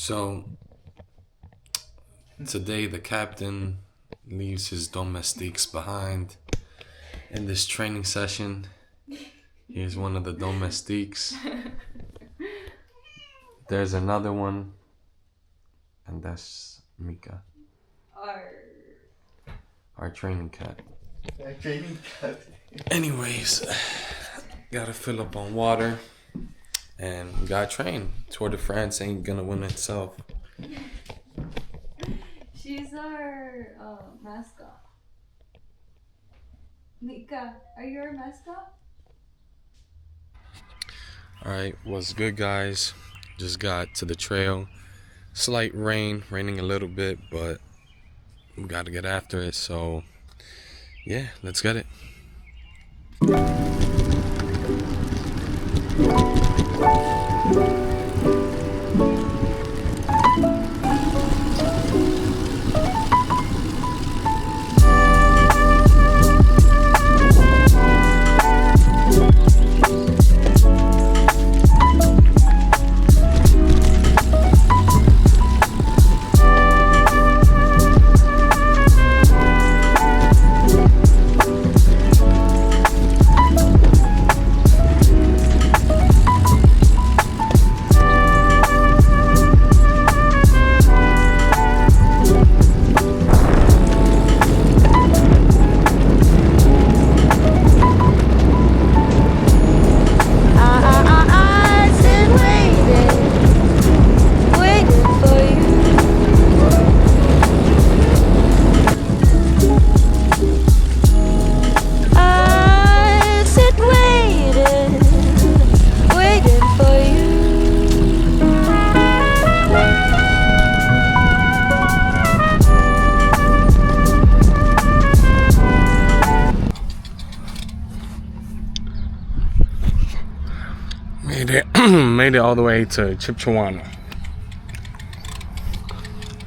So today the captain leaves his domestiques behind in this training session. Here's one of the domestiques. There's another one, and that's Mika, our training cat. Anyways, gotta fill up on water and we gotta train. Tour de France ain't gonna win itself. She's our mascot. Mika, are you our mascot? Alright, what's good, guys? Just got to the trail. Slight raining a little bit, but we gotta get after it. So yeah, let's get it. Made it all the way to Chipchawana.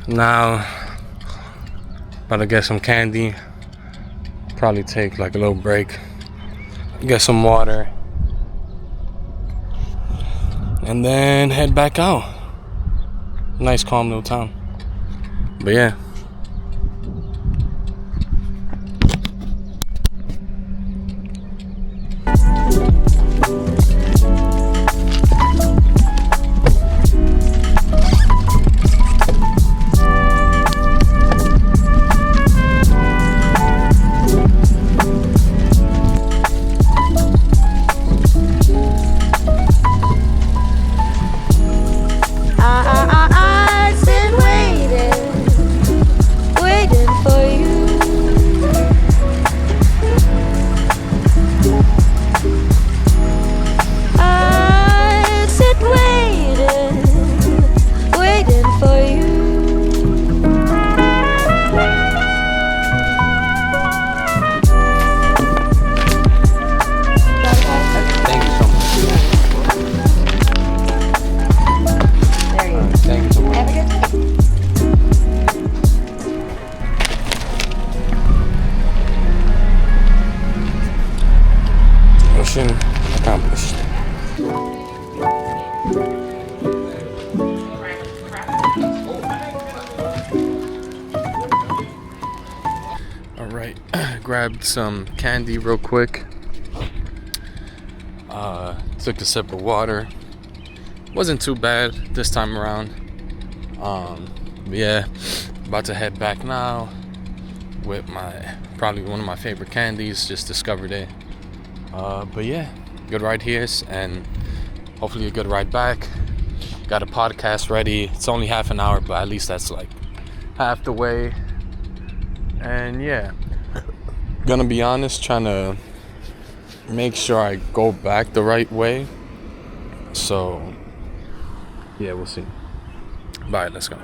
Now, about to get some candy. Probably take like a little break. Get some water. And then head back out. Nice calm little town. But yeah. Mission accomplished. Alright, grabbed some candy real quick. Took a sip of water. Wasn't too bad this time around. Yeah, about to head back now with probably one of my favorite candies. Just discovered it. But yeah, good ride here and hopefully a good ride back. Got a podcast ready. It's only half an hour, but at least that's like half the way. And yeah, gonna be honest, trying to make sure I go back the right way. So yeah, we'll see. Bye, let's go.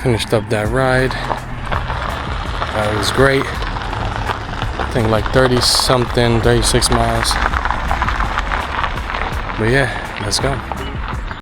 finished up that ride. It was great. I think like 36 miles. But yeah, let's go.